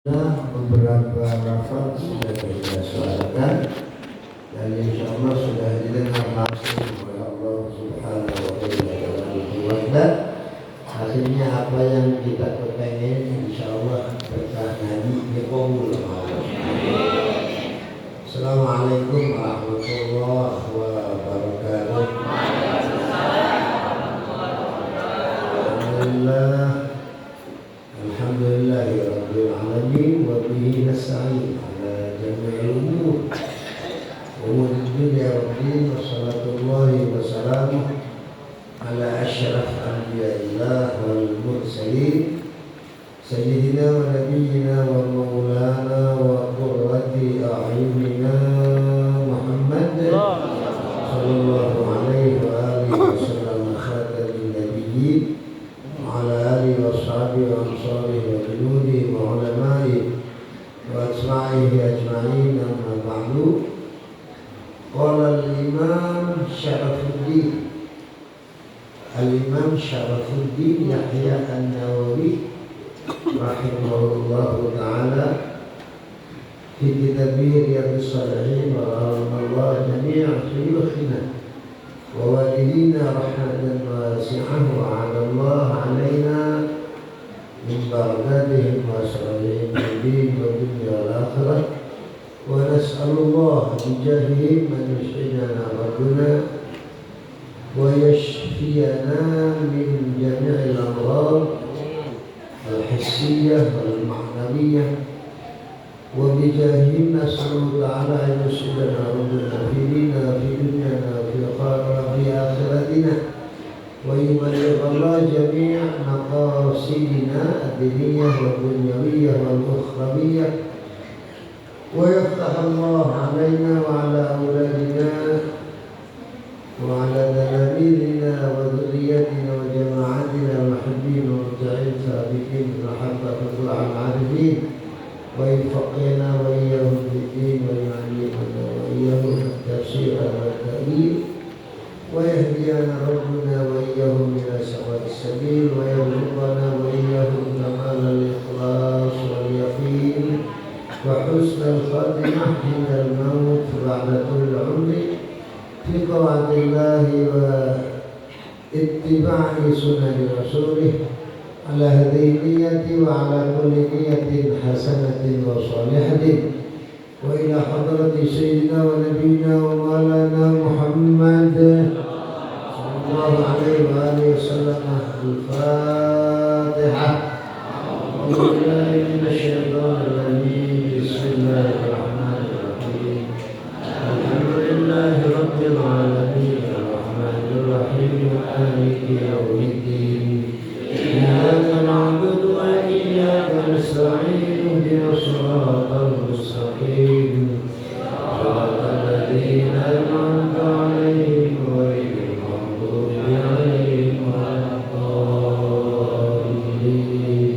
Beberapa lafaz sudah kita suarakan dan insya Allah sudah didengar langsung oleh Allah Subhanahu wa Ta'ala. Akhirnya apa yang kita kepengen insya Allah berkah ngaji dikabul oleh Allah. Assalamualaikum warahmatullahi wabarakatuh. Alhamdulillahi rabbil alamin wa bihi nasta'in ala jami'il umur dunya waddin wa salatullahi wa salamuhu ala asyraf anbiya'illah wal mursalin sayyidina wa nabiyyina wa maulana wa qurrati a'yunina Muhammad sallallahu alaihi wa alihi wa sallam khatamin nabiyyin وعلى آله وأصحابه وأنصاره وجنوده وعلمائه وأتباعه أجمعين أما بعد قال الإمام شرف الدين يحيى النووي رحمه الله تعالى في كتابه رياض الصالحين ورحم الله جميع شيوخنا ووالدينا رحمة واسعة وعلى الله علينا من بركاتهم وأسرارهم في الدين والدنيا والآخرة ونسأل الله بجاههم أن يسعدنا ربنا ويشفينا من جميع الأمراض الحسية والمعنوية وبجاههم نسأل تعالى أن يسعدنا ربنا في ديننا في دنيانا في آخرتنا ويبلغ الله جميع مقاصدنا الدينية والدنيوية والأخروية ويفتح الله علينا وعلى أولادنا وعلى تلاميذنا وذريتنا وجماعتنا المحبين والمطيعين السابقين محبة الله العارفين ويفقهنا وإياهم في الدين ويعلمنا وإياهم التفسير والتأويل ويهدينا ربنا وإياهم إلى سواء السبيل ويرزقنا وإياهم كمال الإخلاص واليقين وحسن الخاتمة عند الموت بعد طول العمر في طاعة الله واتباع سنن رسوله على هذه النية وعلى كل نية حسنة وصالحة وإلى حضرة سيدنا ونبينا ومولانا محمد صلى الله عليه وآله وسلم الفاتحة أعوذ بالله من الشيطان الرجيم بسم الله الرحمن الرحيم الحمد لله رب العالمين الرحمن الرحيم مالك يوم الدين إياك نعبد وإياك نستعين اهدنا الصراط المستقيم صراط الذين أنعمت عليهم غير المغضوب عليهم ولا الضالين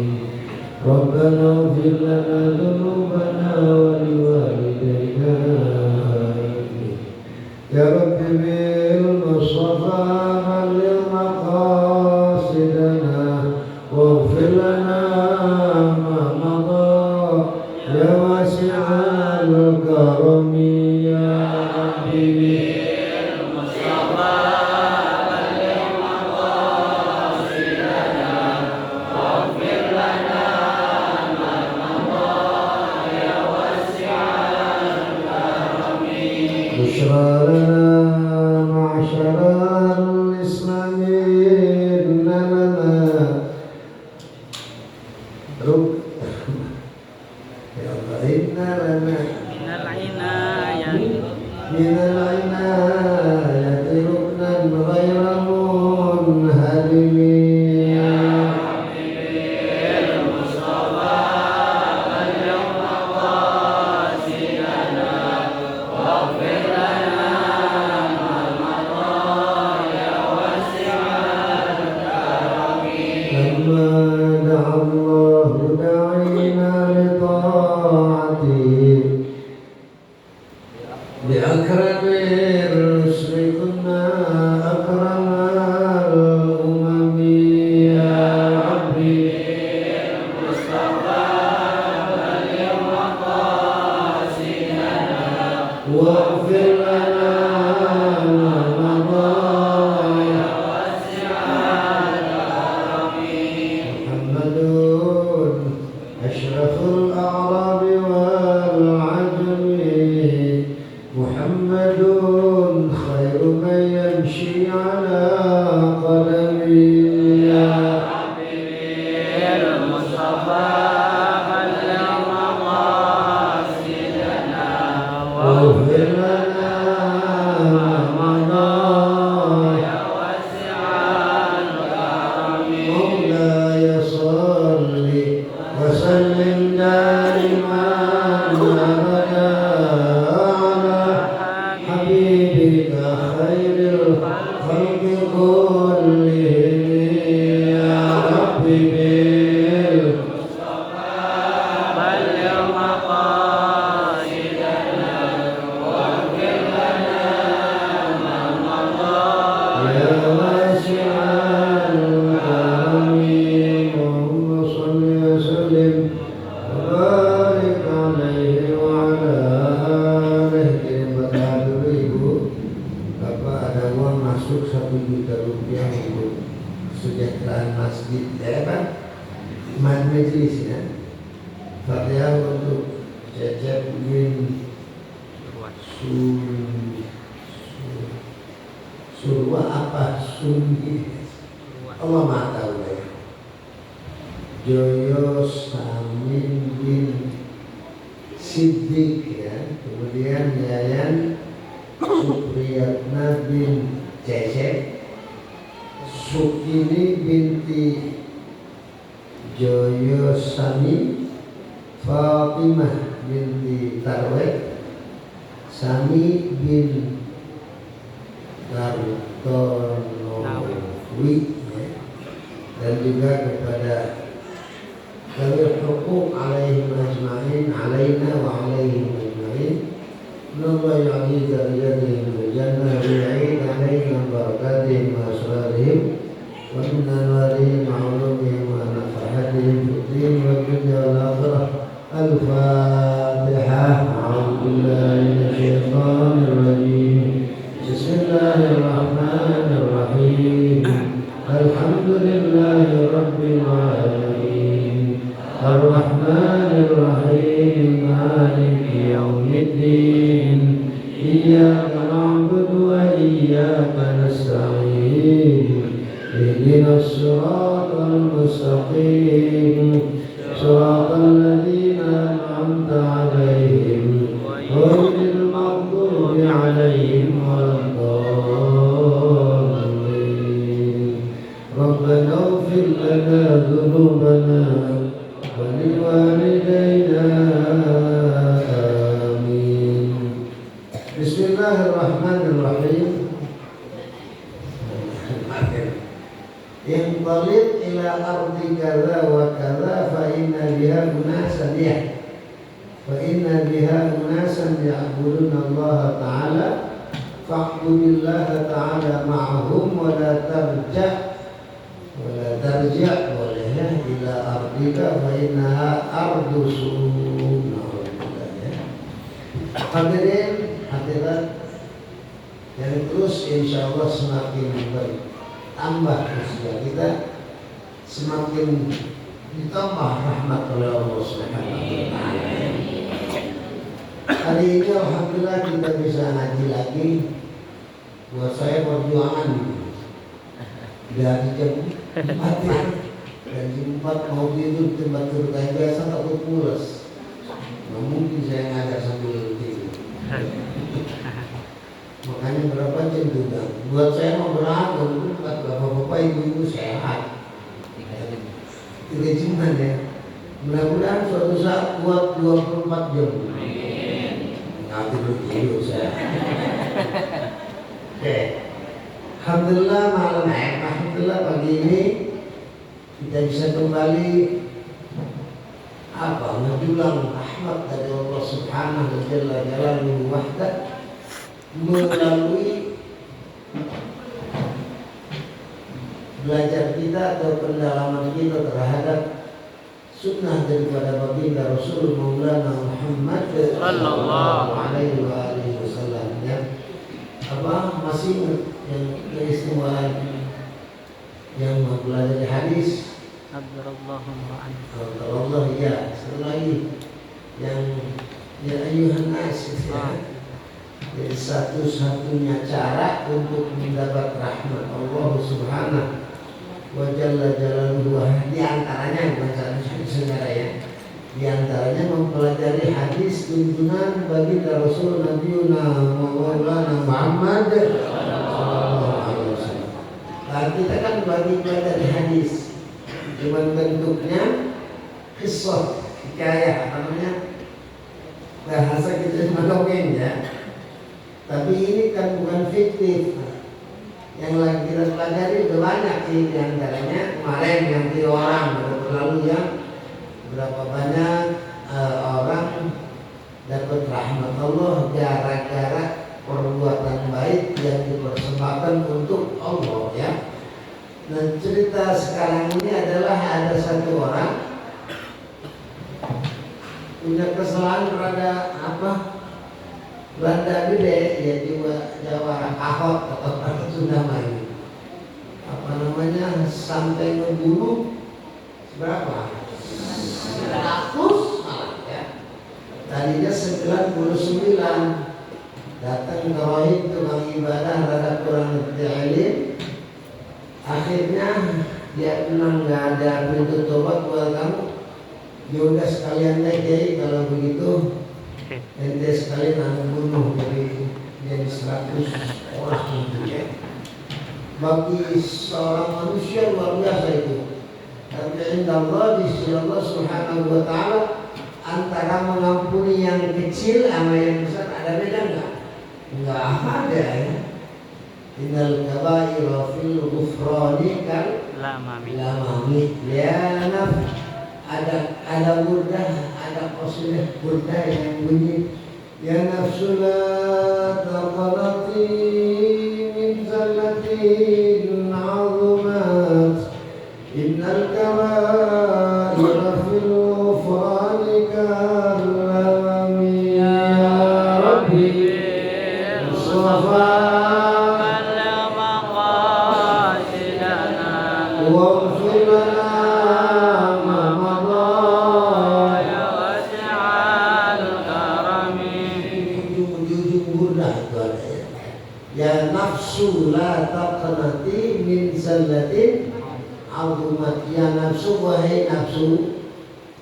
ربنا اغفر لنا ذنوبنا ولوالدينا يا رب بالمصطفى بلغ مقاصدنا واغفر لنا ما مضى يا واسع الكرم يا ربي بالمصطفى بلغ مقاصدنا واغفر لنا ما مضى يا واسع الكرم بشرى لنا معشر الإسلام من العناية ركنا غير منهدم يا ربي بالمصطفى بلغ مقاصدنا واغفر لنا ما مضى يا واسع الكرم لما دعا الله داعينا لطاعته بأكرم الرسل كنا أكرم الأمم يا ربي المصطفى asyraful a'rabi wal ajami Muhammadun khairu man yamshi ala qadami ya Habibul Mustafa balligh maqasidana waghfir lana Surwa apa sunyi Allah Maha tahu ya. Joyo Samin bin Siddiq ya. Kemudian Yayan Supriyatna bin Cecep, Sukini binti Joyo Sami, Fatimah binti Tarwek, Sami bin Dartonowi dan juga kepada kami hukum alaihim ajma'in alaina wa alaihim ajma'in Allah ya'ni darajatihim al-jannah bi'aid alaihim barakatihim wa asrarihim wa min anwarihim ma'ulumihim wa nafahatihim fiddin wa dunya wal akhirah al-fatihah a'udzubillahi minasyaitonir rajim Bismillahirrahmanirrahim Alhamdulillahi Rabbil Alamin Ar-Rahmanirrahim Maliki Yawmiddin Iyyaka na'budu wa iyyaka nasta'in Ihdinas siratal mustaqim Siratal ladzina an'amta 'alaihim ghairil maghdubi 'alaihim ربنا اغفر لنا ذنوبنا ولوالدينا آمين بسم الله الرحمن الرحيم انطلق إلى أرض كذا وكذا فإن بها أناسا يعبدون الله تعالى فاعبد الله تعالى معهم ولا ترجع bolehnya ila ardika fa innaha ardu sunnah. Hadirin hadirat yang terus insyaallah semakin bertambah usia kita, semakin ditambah rahmat oleh Allah Subhanahu wa taala. Hari ini alhamdulillah kita bisa ngaji lagi. Buat saya perjuangan dari jam 4 ya. Dan jam 4 mau tidur tempat tidur kayak biasa takut pulas. Nggak mungkin saya ngajar sambil tidur. Makanya berapa jam juga. Buat saya mau berangkat, bapak-bapak ibu-ibu sehat. 3 jam ya. Mudah-mudahan suatu saat buat 24 jam. Nggak tidur saya. Oke. Alhamdulillah alhamdulillah pagi ini kita bisa kembali menjulang rahmat dari Allah Subhanahu wa Jalla Jalaluhu Wahdah melalui belajar kita atau pendalaman kita terhadap sunnah daripada baginda Rasul Maulana Muhammad sallallahu alaihi wasallam. Masih yang keistimewaan yang mempelajari hadis Allah ya. Satu lagi yang ya ayuhan nas ya. Jadi satu-satunya cara untuk mendapat rahmat Allah Subhanahu wa Jalla Jalaluhu, di antaranya bukan satu-satunya ya. Di antaranya mempelajari hadis tuntunan bagi Rasul Nabi Maulana Muhammad sallallahu alaihi wasallam. Nah, kita kan bagi dari hadis, cuman bentuknya kisah, hikayah, apa namanya, bahasa kita mendongeng ya. Tapi ini kan bukan fiktif. Yang lagi kita pelajari udah banyak sih, di antaranya kemarin yang 3 orang lalu ya. Berapa banyak orang dapat rahmat Allah gara-gara perbuatan baik yang dipersembahkan untuk Allah ya. Nah, cerita sekarang ini adalah ada satu orang punya kesalahan rada gede ya, Jawa Ahok atau Sunda main sampai ngebunuh berapa? 100 ya. Tadinya 99, datang ke rohib tukang ibadah rada kurang ngerti ilim. Akhirnya dia bilang nggak ada pintu tobat buat kamu. Ya udah sekalian deh Kiai, kalau begitu ente sekalian bunuh jadi 100 orang ya. Bagi seorang manusia luar biasa itu. Tapi indah Allah, di sisi Allah Subhanahu wa Ta'ala, antara mengampuni yang kecil sama yang besar ada beda enggak? Enggak ada ya. Innal kabaira fil ghufrani kal lamami ya naf. Ada burdah, ada qasidah burdah yang bunyi ya nafsu la taqanati min zallatin 'azumat innal kabaira fil ghufrani kal lamami ya rabbi mustafa la taqnati min zallatin 'azumat ya nafsu, wahai nafsu,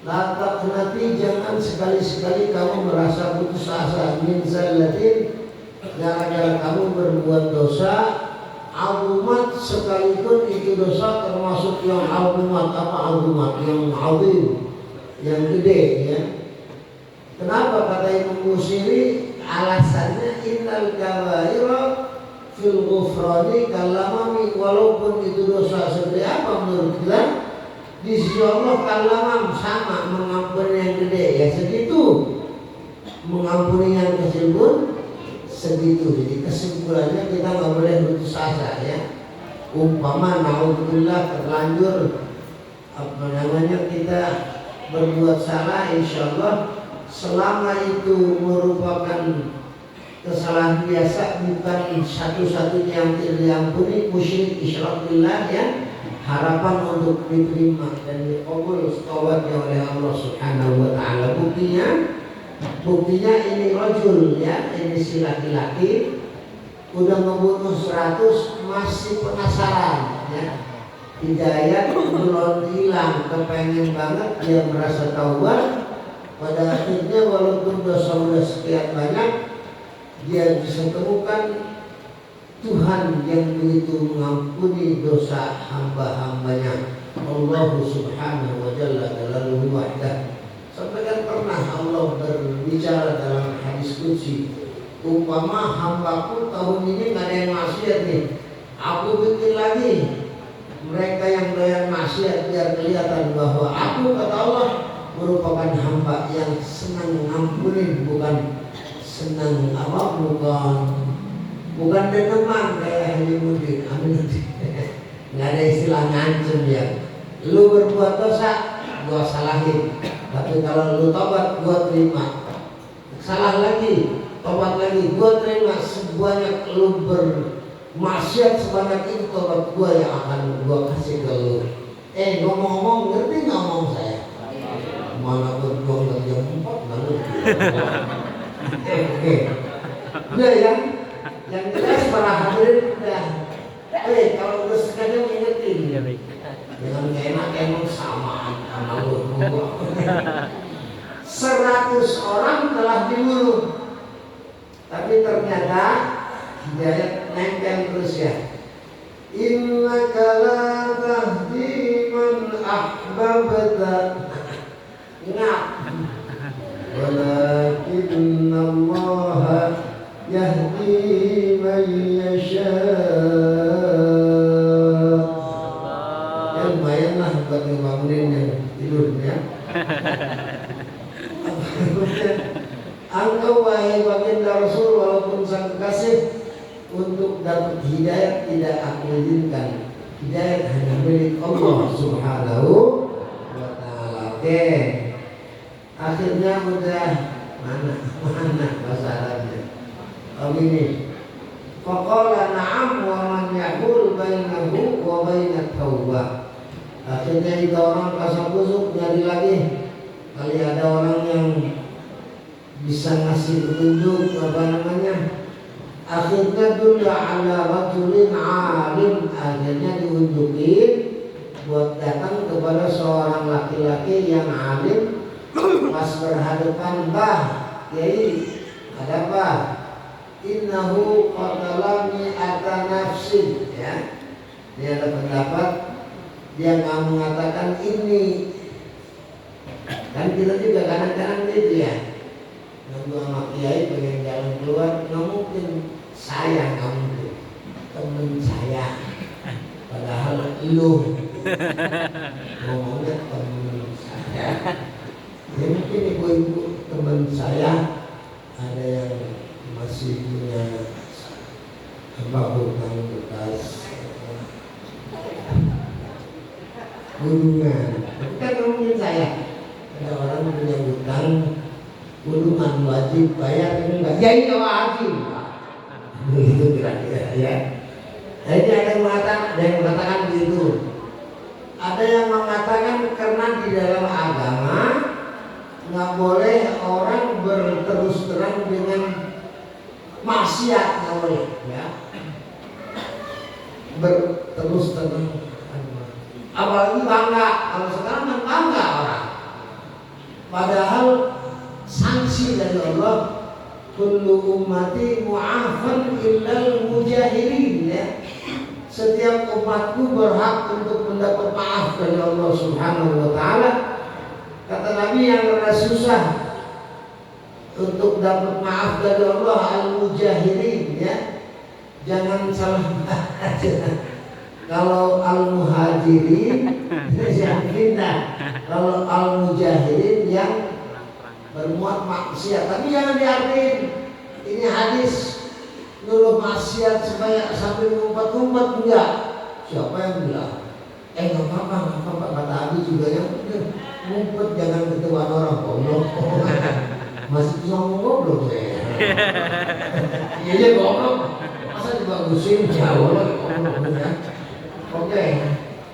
la taqnati, jangan sekali-sekali kamu merasa putus asa, min zallatin, gara-gara kamu berbuat dosa, 'azumat, sekalipun itu dosa termasuk yang 'azumat, yang 'azim, yang gede ya. Kenapa kata Imam Busiri? Alasannya innal kabaira fil ghufrani kalamami, walaupun itu dosa seperti apa menurut kita, di sisi Allah kalamam, sama mengampuni yang gede ya segitu, mengampuni yang kecil pun segitu. Jadi kesimpulannya kita nggak boleh putus asa ya. Umpama naudzubillah terlanjur kita berbuat salah, insya Allah selama itu merupakan kesalahan biasa, bukan satu-satunya yang tidak diampuni, musyrik, isyrak billah ya, harapan untuk diterima dan dikabul taubatnya oleh Allah Subhanahu wa Ta'ala. Buktinya ini rajul ya, ini si laki-laki udah ngebunuh 100 masih penasaran ya. Hidayat belum hilang, kepengen banget dia merasa taubat. Pada akhirnya walaupun dosa sudah sekian banyak, dia bisa temukan Tuhan yang begitu mengampuni dosa hamba-hambanya, Allah Subhanahu wa Jalla Jalaluhu wahdah. Sampai kan pernah Allah berbicara dalam hadis qudsi, umpama hambaku tahun ini nggak ada yang maksiat nih, aku bikin lagi mereka yang doyan maksiat biar kelihatan bahwa aku, kata Allah, merupakan hamba yang senang ngampunin, bukan senang bukan deneman kayak Halimudin. Amin. Nggak ada istilah ngancem ya. Lu berbuat dosa, gua salahin. Tapi kalau lu tobat, gua terima. Salah lagi, tobat lagi, gua terima. Sebanyak lu bermaksiat sebanyak itu, tobat gua yang akan gua kasih ke lu. Ngomong-ngomong, ngerti nggak ngomong saya? Mana berjuang dari jam 4 lalu. Oke. Udah ya. Yang jelas para hadirin udah. Kalau udah sengaja mengingetin. Jangan gak enak emang sama lu. 100 orang telah dibunuh. Tapi ternyata hidayat nempel terus ya. Innaka la tahdi man ahbabta. Ingat. Walakinna Allah yahdi man yasha. Ya lumayanlah buat ngebangunin yang tidur ya. Engkau wahai baginda Rasul walaupun sang kekasih untuk dapat hidayat tidak aku izinkan. Hidayat hanya milik Allah Subhanahu wa ta'ala. Oke. Akhirnya udah mana bahasa Arabnya. Ini. Faqala na'am wa man yaqul bainahu wa bainat taubah. Akhirnya itu orang kasar-kusuk nyari lagi. Kali ada orang yang bisa ngasih petunjuk akhirnya dulu ala rajulin alim, akhirnya diunjukin buat datang kepada seorang laki-laki yang alim. Pas berhadapan, bah Kiai ada apa? Innahu qatalani ata nafsin, ya. Dia ada pendapat, dia nggak mengatakan ini. Kan kita juga kadang-kadang gitu ya. Nunggu sama kiai pengen jalan keluar, nggak mungkin saya, nggak mungkin temen saya. Padahal lu ngomongnya temen saya. Ya mungkin ibu-ibu temen saya ada yang masih punya hutang bekas gunungan. Kan ngomongin saya. Ada orang punya hutang gunungan wajib bayar ini enggak? Ya ini wajib. Begitu kira-kira ya. Nah, ini ada yang mengatakan begitu. Ada yang mengatakan karena di dalam agama nggak boleh orang berterus terang dengan maksiat, nggak boleh ya. Berterus terang. Apalagi bangga. Kalau sekarang kan bangga orang. Padahal sanksi dari Allah, kullu ummati mu'afan illal mujahirin, ya. Setiap umatku berhak untuk mendapat maaf dari Allah Subhanahu wa ta'ala. Kata Nabi yang rada susah untuk dapat maaf dari Allah al-mujahirin, ya. Jangan salah baca. Kalau al-muhajirin yang pindah, kalau al-mujahirin yang bermuat maksiat. Tapi jangan diartiin ini hadis nuruh maksiat supaya sampai ngumpet-ngumpet, enggak. Siapa yang bilang? Nggak apa-apa kata Abi juga yang ngumpet, jangan ketahuan orang goblok. Masih bisa ngomong goblok saya. Iya goblok. Masa dibagusin jauh lagi goblok ya. Oke,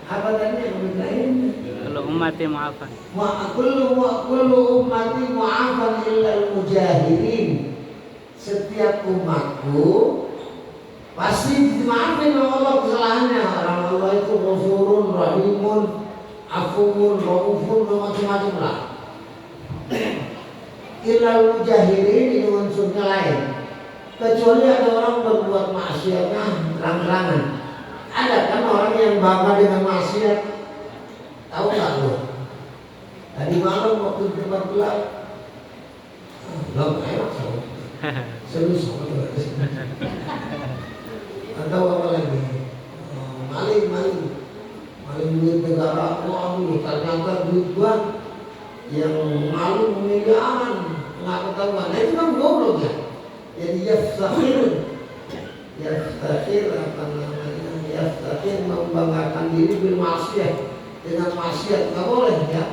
apa tadi yang lain? Kalau ummati mu'afan. Kullu ummati mu'afan illal mujahirin. Setiap umatku pasti dimaafin oleh Allah kesalahannya. Orang Allah itu ghafurun, rahimun, afuwun, raufun, macam-macam lah. Illal mujahirin ini unsurnya lain. Kecuali ada orang berbuat maksiatnya terang-terangan. Ada kan orang yang bangga dengan maksiat. Tahu nggak lo? Tadi malam waktu di tempat gelap, enak sama. Serius sama terus. Atau apa lagi? Maling duit negara. Waduh, ternyata duit gua yang maling miliaran nggak ketahuan. Nah itu kan goblok ya. Jadi yastakhir apa namanya? Yastakhir membanggakan diri bil maksiat, dengan maksiat nggak boleh ya.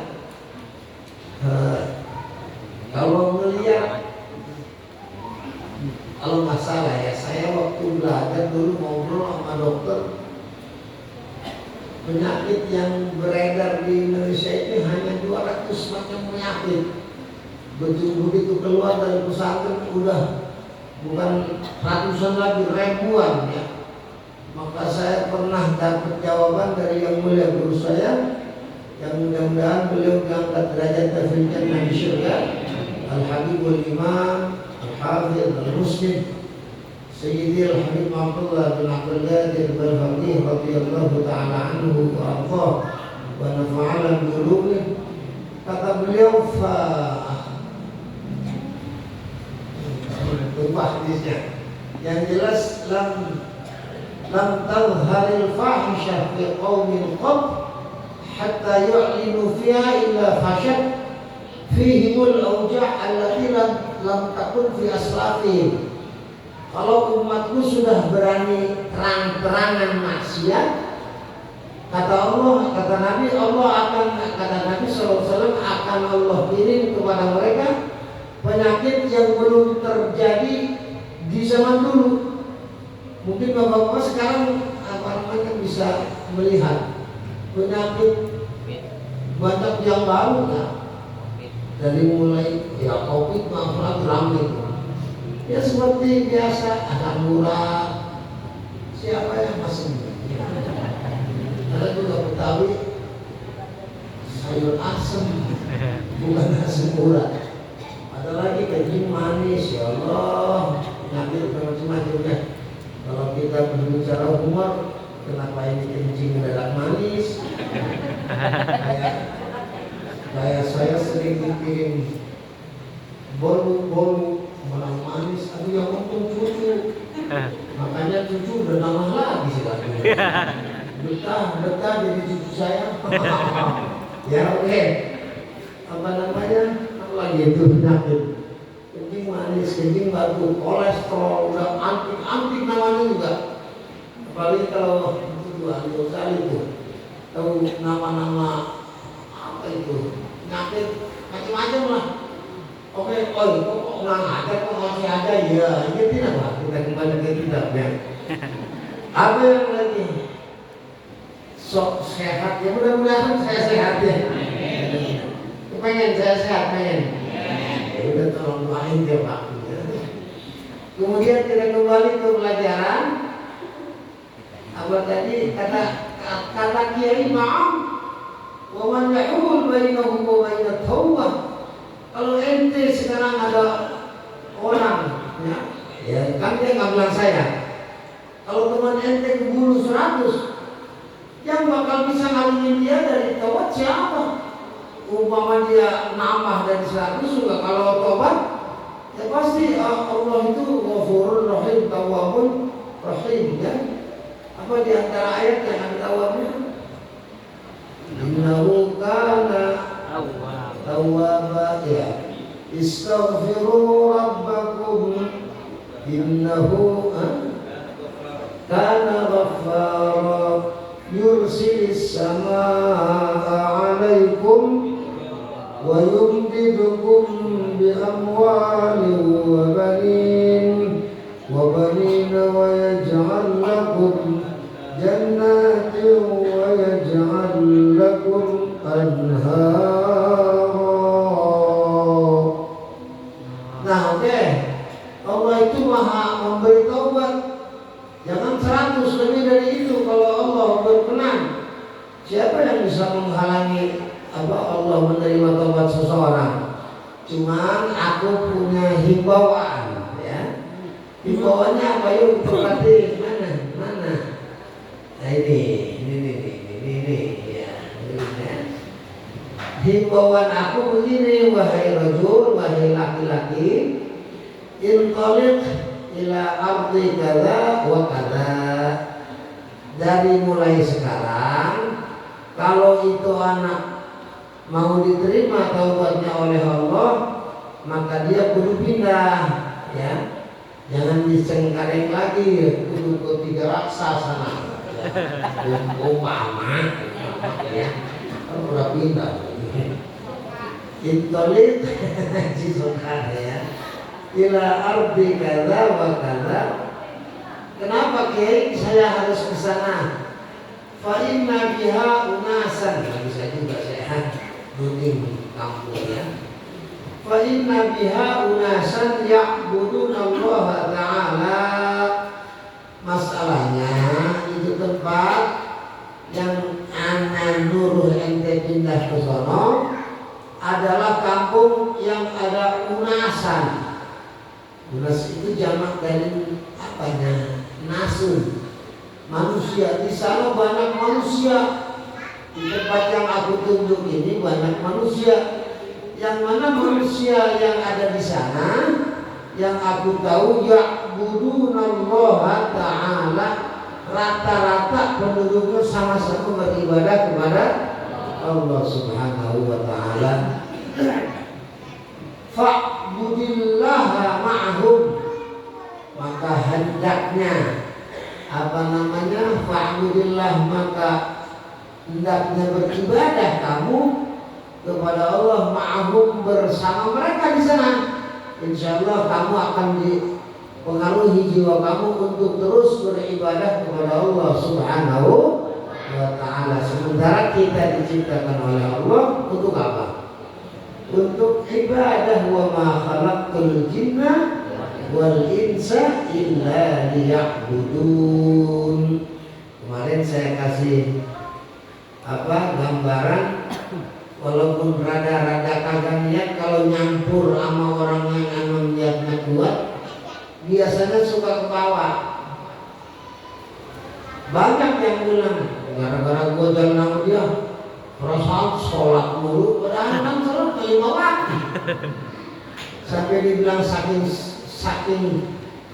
Kalau melihat, kalau nggak salah ya, saya waktu belajar dulu ngobrol sama dokter, penyakit yang beredar di Indonesia itu hanya 200 macam penyakit. Begitu keluar dari pesantren udah bukan ratusan lagi, ribuan ya. Maka saya pernah dapat jawaban dari yang mulia guru saya, yang mudah-mudahan beliau mengangkat derajat tafsirnya di syurga, Al-Habibul Imam Al-Hafidh Al-Muslim Sayyidi Al-Habib Abdullah bin Abdul Qadir Al-Faqih radhiyallahu ta'ala anhu wa ardhah wa nafa'ala bi ulumih. Kata beliau hadisnya yang jelas lam tadhharil fahisyah fi qaumin qad hatta yu'linu fiha illa fashat fihimul awjah allati lam takun fi aslafihim. Kalau umatku sudah berani terang-terangan maksiat, kata Allah, kata Nabi, kata Nabi SAW akan Allah kirim kepada mereka penyakit yang belum terjadi di zaman dulu. Mungkin bapak-bapak sekarang bisa melihat penyakit banyak yang baru ya. Dari mulai ya COVID maaf ramai. Ya seperti biasa asam urat. Siapa yang masih ada juga Betawi sayur asam bukan asam urat. Ada lagi kencing manis, ya Allah, penyakit macam-macamnya. Kalau kita berbicara humor, kenapa ini kencing mendadak manis? Kayak saya sering dikirim bolu menang manis, aduh yang untung cucu. Makanya cucu udah nambah lagi sekarang. Betah jadi cucu saya. Ya oke. Apa namanya? Apa lagi itu penyakit? Kencing manis, kencing batu, kolesterol, udah antik namanya juga. Apalagi kalau itu 2 kali tuh. Tahu nama-nama apa itu? Penyakit macam-macam lah. Oke, kok nggak ada, kok masih ada ya? Ini tidak lah, kita kembali ke kitabnya. Apa yang lagi? Sok sehat ya, mudah-mudahan saya sehat ya. Pengen saya sehat, pengen. Ya udah tolong doain dia Pak. Kemudian kita kembali ke pelajaran. Apa tadi kata Kiai Ma'am, wa man yahul bainahu wa bainat tawbah. Kalau ente sekarang ada orang, ya kan dia nggak bilang saya. Kalau teman ente keburu 100, yang bakal bisa ngalingin dia dari taubat siapa? Umpama dia nambah dari 100 juga kalau taubat, ya pasti Allah itu Ghafurur Rahim, Tawwabun Rahim ya. Apa di antara ayat yang ada tawabnya? Innahu kana tawwaba ya. Istaghfiru rabbakum innahu kana ghaffara yursilis samaa'a 'alaikum wa yumdidukum bi amwalin wa banin wa yaj'al lakum jannatin wa yaj'al lakum anhara. Nah oke, Allah itu maha memberi taubat. Jangan 100, lebih dari itu kalau Allah berkenan. Siapa yang bisa menghalangi Allah menerima taubat seseorang? Cuman aku punya himbauan ya. Himbauannya apa yuk kita perhatiin mana? Nah ini ya. Himbauan aku begini, wahai rajul, wahai laki-laki, intaliq ila ardi kadza wa kadza. Dari mulai sekarang, kalau itu anak mau diterima taubatnya oleh Allah, maka dia kudu pindah ya. Jangan dicengkareng lagi kudu ke 3 raksasa umpama ya. Udah pindah intolid jisokar ya ila ardi kadza wa kadza. Kenapa Kiai saya harus ke sana? fa inna biha unasan, bisa juga saya nuding kampung ya. Fa inna biha unasan ya'buduna Allah Ta'ala. Masalahnya itu tempat yang ana nuruh ente pindah ke sono adalah kampung yang ada unasan. Unas itu jamak dari apanya? Nasun, manusia. Di sana banyak manusia. Di tempat yang aku tunjuk ini banyak manusia. Yang mana manusia yang ada di sana, yang aku tahu ya'budunallaha ta'ala, rata-rata penduduknya sama-sama beribadah kepada Allah Subhanahu wa ta'ala. Fa'budillaha ma'hum, maka hendaknya fa'budillah, maka hendaknya beribadah kamu kepada Allah ma'hum, bersama mereka di sana. Insyaallah kamu akan dipengaruhi jiwa kamu untuk terus beribadah kepada Allah Subhanahu wa ta'ala. Sementara kita diciptakan oleh Allah untuk apa? Untuk ibadah. Wa ma khalaqtul jinna wal insa illa liya'budun. Kemarin saya kasih gambaran, walaupun rada-rada kagak niat, kalau nyampur sama orang yang emang niatnya kuat, biasanya suka ke bawah. Banyak yang bilang, gara-gara gue jalan sama dia, perasaan sholat mulu, padahal kan sholat 5 waktu. Sampai dibilang saking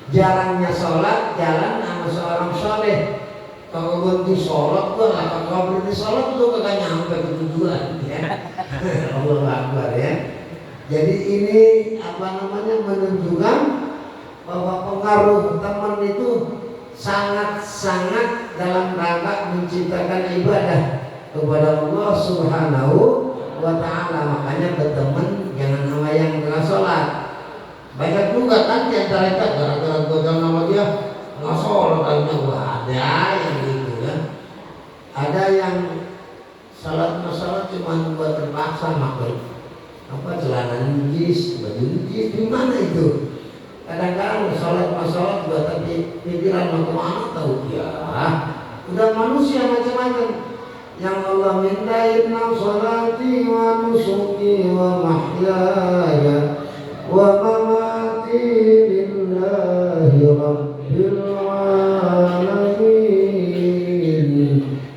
jarangnya sholat, jalan sama seorang soleh. Kalau berhenti sholat, kalau berhenti sholat tuh kagak nyampe ke tujuan ya. Allah Akbar ya. Jadi ini menunjukkan bahwa pengaruh teman itu sangat-sangat dalam rangka menciptakan ibadah kepada Allah Subhanahu wa ta'ala. Makanya berteman jangan sama yang tengah sholat. Banyak juga kan di antara kita gara-gara gue jalan sama dia nggak sholat, ada yang gitu ya. Ada yang salat cuma buat terpaksa pakai celana jis, baju jis, di mana itu? Kadang-kadang salat buat tapi pikiran mau kemana tahu ya. Udah manusia macam-macam. Yang Allah minta inna sholati wa nusuki wa mahyaya wa mamati lillahi rabbil alamin.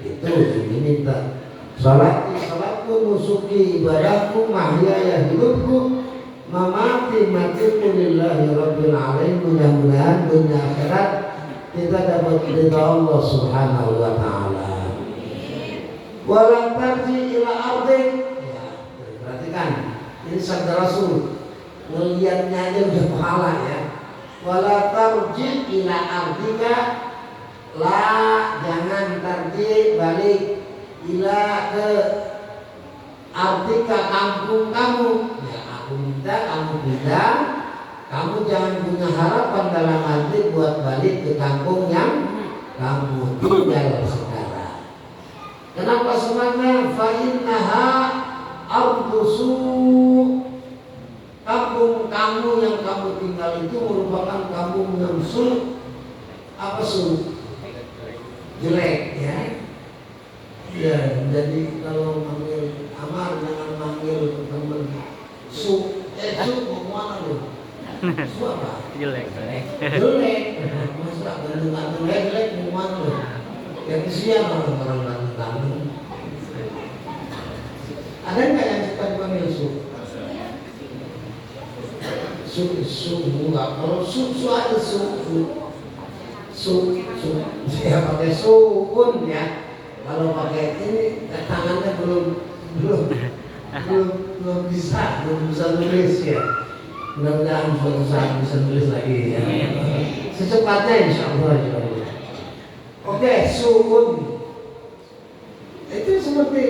Itu diminta. Salatku, nusuki, ibadahku, mahyaya, hidupku, matiku lillahi rabbil alamin. Mudah-mudahan dunia akhirat kita dapat ridha Allah Subhanahu wa ta'ala. Walam tarji ila ardik, ya, perhatikan ini sabda Rasul, ngeliatnya aja udah pahala ya. Wala tarji ila ardika, jangan tarji balik ila ke ardika, kampung kamu ya. Aku minta kamu pindah, kamu jangan punya harapan dalam arti buat balik ke kampung yang kamu tinggal sekarang. Kenapa semuanya? Fa innaha ardusu, kampung kamu yang kamu tinggal itu merupakan kampung yang jelek ya. Ya, jadi kalau manggil Amar jangan manggil teman su mau mana lu? Su apa? Jelek. Masa gandeng jelek mau mana lu? Ya kesian orang ganteng. Ada nggak yang suka dipanggil su? Su enggak. Kalau su ada su. Dia pakai sukun ya. Kalau pakai ini tangannya belum bisa nulis ya. Mudah-mudahan suatu saat bisa nulis lagi ya. Secepatnya insyaallah ya. Oke, sukun itu seperti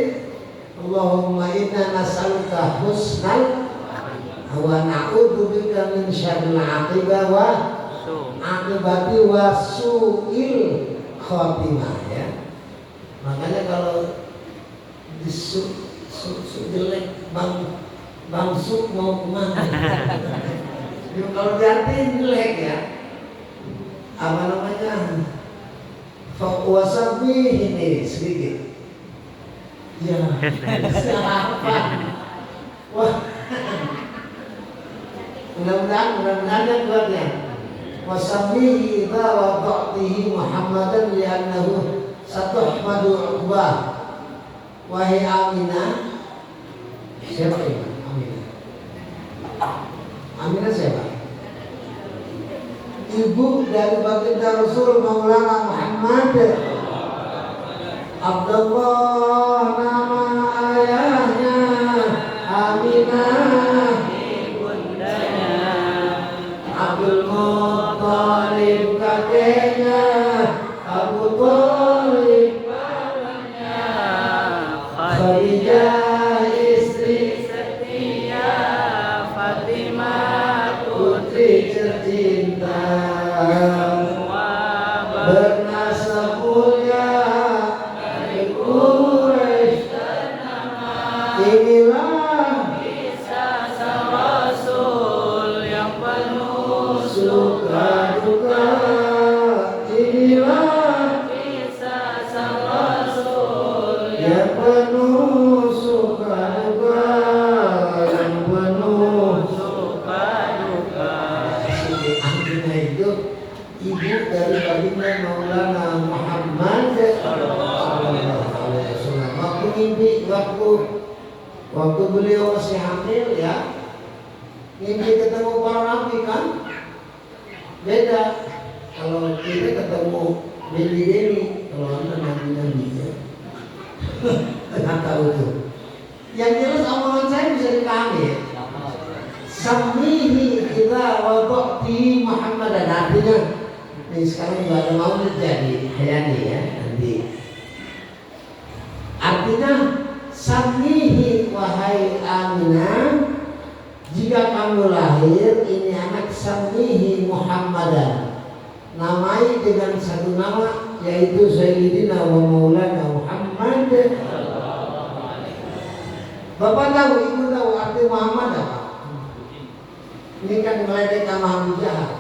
Allahumma inna nas'aluka husnal wa na'udzubika min syarril aqibah wa aqibati wa su'il khatimah ya. Makanya kalau jelek bang Suk mau kemana? Kalau diartiin jelek ya. Apa namanya? Wasabi ini sedikit. Ya, siapa? Wah, mudah-mudahan yang kuat ya. Wasabi idza wada'tihi Muhammadan li'annahu satuhmadu uqbah. Wahai Aminah. Siapa ini? Aminah. Aminah siapa? Ibu dari baginda Rasul Maulana Muhammad. Abdullah nama ayahnya, Aminah ibundanya, Abdul Muttalib kakeknya, Abu Thalib bapaknya, Khadijah istri setia, Fatimah putri tercinta, semua bernasab mulia dari Quraisy ternama. Inilah kisah sang Rasul yang penuh suka duka. Inilah kisah sang Rasul yang penuh suka duka, yang penuh suka duka. Siti Aminah itu ibu dari baginda Maulana Muhammad sallallahu alaihi wasallam. Waktu mimpi, waktu beliau masih hamil ya, mimpi ketemu para nabi kan beda. Kalau kita ketemu Dewi, kalau anda nabi ya nggak tahu tuh. Yang jelas omongan saya bisa dipahami ya. Samihi kita wada'ti Muhammadan, artinya ini sekarang juga ada maulid jadi hayani ya nanti. Artinya samihi wahai Aminah, jika kamu lahir ini anak samihi Muhammadan, namai dengan satu nama yaitu Sayyidina wa Maulana Muhammad. Bapak tahu, ibu tahu arti Muhammad apa? Ini kan meledek sama Abu Jahal.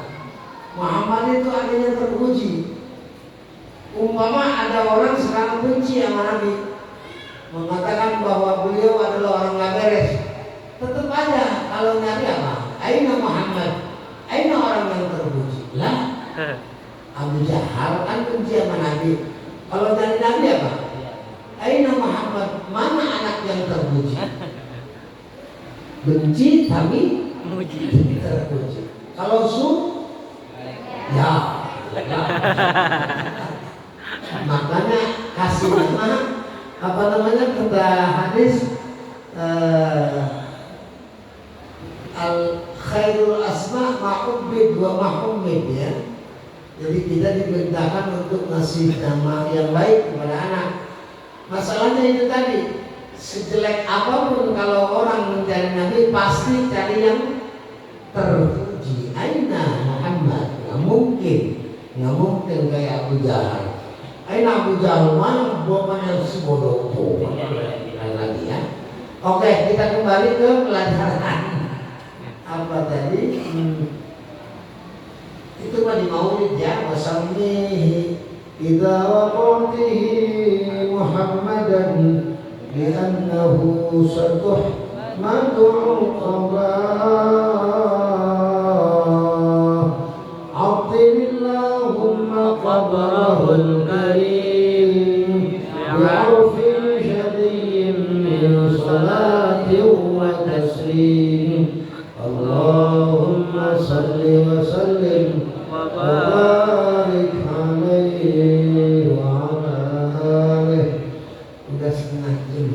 Muhammad itu artinya terpuji. Umpama ada orang sekarang benci sama Nabi, mengatakan bahwa beliau adalah orang gak beres, tetap aja kalau Nabi apa? Aina Muhammad, aina orang yang terpuji. Lah, Abu Jahal kan benci sama Nabi. Kalau dari Nabi apa? Aina Muhammad, mana anak yang terpuji? Benci tapi terpuji. Kalau ya, makanya kasih nama apa namanya kata hadis al khairul asma ma'ubid wa ma'umid ya. Jadi kita diperintahkan untuk ngasih nama yang baik kepada anak. Masalahnya itu tadi, sejelek apapun kalau orang mencari nabi pasti cari yang terpuji. Aina Muhammad, nggak mungkin kayak Abu Jahal. Aina Abu Jahal, mana bapaknya si bodoh tuh lagi ya. Oke, kita kembali ke pelajaran. Apa tadi? Itu mah di maulid ya. Wasammihi idza waqatihi Muhammadan li'annahu satuhmadu Allahumma qabrahul karim bi'arfin syadiyyin min salatin wa taslim. Allahumma salli wa sallim wa barik alaihi wa ala alihi. Udah setengah jam.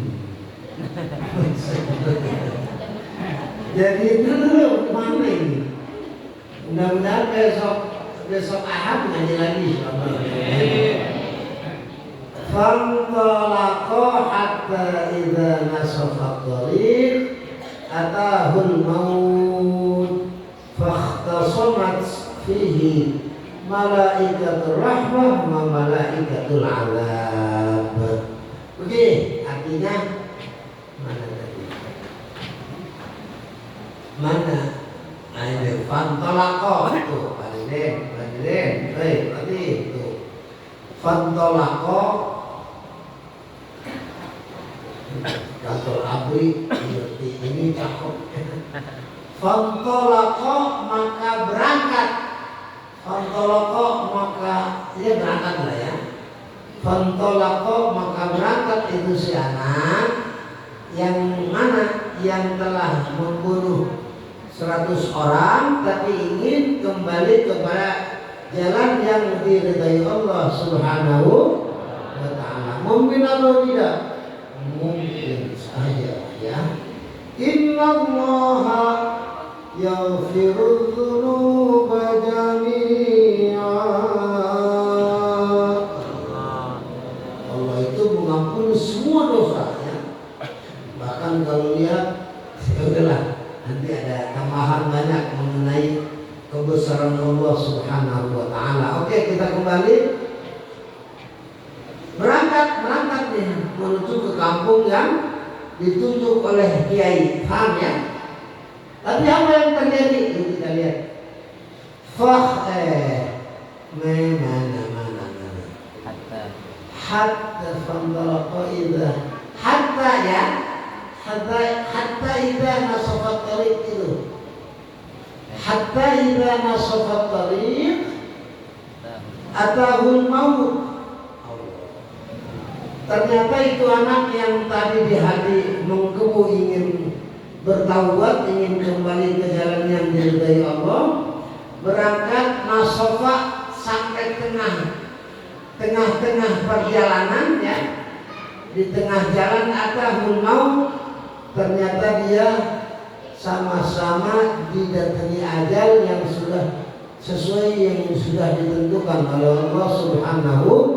Jadi itu dulu mana ini? Mudah-mudahan besok Ahad ngaji lagi. Fantalaqa hatta idza nasafa at-tariq atahul maut fakhtasamat fihi malaikatur rahmah wa malaikatul azab. Begini, artinya mana tadi? Mana? Ada fantolako tuh, Badin, berarti tuh fantolako kantor abri seperti ini cakep. Fantolako maka berangkat, fantolako maka dia berangkat lah ya. Fantolako maka berangkat itu si anak yang mana yang telah membunuh 100 orang tapi ingin kembali kepada jalan yang diridai Allah Subhanahu wa ta'ala. Mungkin atau tidak? Mungkin saja ya. Innallaha yaghfiru dzunuba jami'a. Allah itu mengampuni semua dosa ya. Bahkan kalau lihat ya udahlah, nanti ada tambahan banyak mengenai kebesaran Allah Subhanahu wa ta'ala. Oke, kita kembali. Berangkat nih menuju ke kampung yang ditunjuk oleh kiai. Paham ya? Tapi apa yang terjadi? Itu kita lihat. Hatta fandalaqa idza hatta ya. Hatta idza nasafat tariq itu. Hatta idza nasafat tariq atahul maut. Ternyata itu anak yang tadi di hati menggebu ingin bertaubat, ingin kembali ke jalan yang diridai Allah, berangkat nasofa sampai tengah-tengah perjalanan ya. Di tengah jalan atahul maut, ternyata dia sama-sama didatangi ajal yang sudah sesuai yang sudah ditentukan oleh Allah Subhanahu